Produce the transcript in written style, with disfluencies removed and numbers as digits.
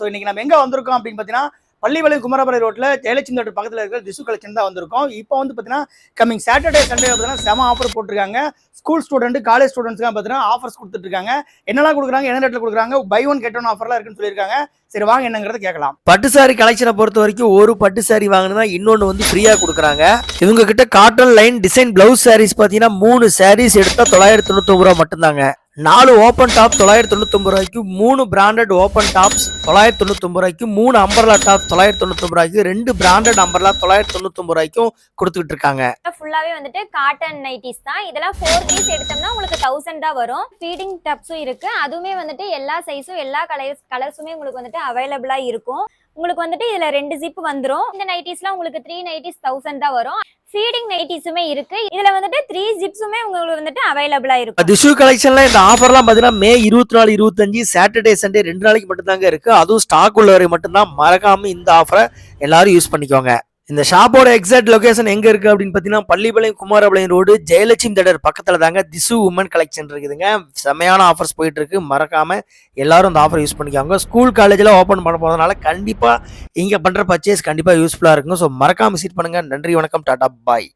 So இன்னைக்கு நம்ம எங்கே வந்திருக்கோம் அப்படின்னு பார்த்தீங்கன்னா பள்ளிப்பாளையம் குமரபாளையம் ரோட்டில் ஜெயலட்சுமி தேட்டர் பக்கத்தில் இருக்கிற திசு கலெக்ஷன் தான் வந்திருக்கோம். இப்போ வந்து பார்த்தீங்கன்னா கமிங் சாட்டர்டே சண்டே பார்த்தீங்கன்னா செம ஆஃபர் போட்டிருக்காங்க. ஸ்கூல் ஸ்டூடெண்ட் காலேஜ் ஸ்டூடெண்ட்ஸ்லாம் பார்த்தீங்கன்னா ஆஃபர்ஸ் கொடுத்துட்டு இருக்காங்க. என்னெல்லாம் கொடுக்குறாங்க, என்ன ரேட்டில் கொடுக்குறாங்க, பை ஒன் கெட் ஒன் ஆஃபர்லாம் இருக்குன்னு சொல்லியிருக்காங்க. சரி வாங்க என்னங்கிறத கேட்கலாம். பட்டு சாரி கலெக்ஷனை பொறுத்த வரைக்கும் ஒரு பட்டு சாரி வாங்கினா இன்னொன்று வந்து ஃப்ரீயாக கொடுக்குறாங்க. இவங்க கிட்ட cotton line design blouse saris பார்த்தீங்கன்னா 3 சாரீஸ் எடுத்தா 999 ரூபா மட்டும்தாங்க. 4 ஓப்பன் டாப் 999 ரூபாய்க்கு, 3 பிராண்டட் ஓப்பன் டாப்ஸ் 999 ரூபாய்க்கு, 3 அம்பர்லா டாப் 999 ரூபாய்க்கு, 2 பிராண்டட் அம்பர்லா 999 ரூபாய்க்கும் கொடுத்துக்கிட்டு இருக்காங்க. ஃபுல்லாவே வந்துட்டு காட்டன் நைட்டிஸ் தான். இதெல்லாம் 4 பீஸ் எடுத்தோம்னா உங்களுக்கு 1000 தான் வரும். ஃபீடிங் டப்ஸும் இருக்கு. அதுவுமே வந்துட்டு எல்லா சைஸும் எல்லா கலர்ஸுமே உங்களுக்கு வந்துட்டு அவைலபிளா இருக்கும். உங்களுக்கு வந்துட்டு இதுல 2 ஜிப் வந்துரும். இந்த நைட்டிஸ்லாம் உங்களுக்கு 3 நைட்டிஸ் 1000 தான் வரும். ஃபீடிங் நைட்டிஸுமே இருக்கு. இதுல வந்துட்டு 3 ஜிப்ஸுமே உங்களுக்கு வந்துட்டு அவைலபிளா இருக்கும். திஷு கலெக்ஷன்ல இந்த ஆஃபர்லாம் பாத்தீங்கன்னா மே 24, 25 சாட்டர்டே சண்டே 2 நாளைக்கு மட்டும்தாங்க இருக்கு. அதுவும் ஸ்டாக் உள்ளவரை மட்டும்தான். மறக்காம இந்த ஆஃபரை எல்லாரும் யூஸ் பண்ணிக்கோங்க. இந்த ஷாப்போட எக்ஸாக்ட் லொகேஷன் எங்க இருக்கு அப்படின்னு பாத்தீங்கன்னா பள்ளிப்பாளையம் குமாரபாளையம் ரோடு ஜெயலட்சுமி தேட்டர் பக்கத்துல தாங்க திசு உமன் கலெக்ஷன் இருக்குதுங்க. செமையான ஆஃபர்ஸ் போயிட்டு இருக்கு. மறக்காம எல்லாரும் இந்த ஆஃபர் யூஸ் பண்ணிக்கோங்க. ஸ்கூல் காலேஜ்ல ஓபன் பண்ண போறதுனால கண்டிப்பா இங்க பண்ற பர்ச்சேஸ் கண்டிப்பா யூஸ்ஃபுல்லா இருக்கும். ஸோ மறக்காம விசிட் பண்ணுங்க. நன்றி, வணக்கம், டாடா, பாய்.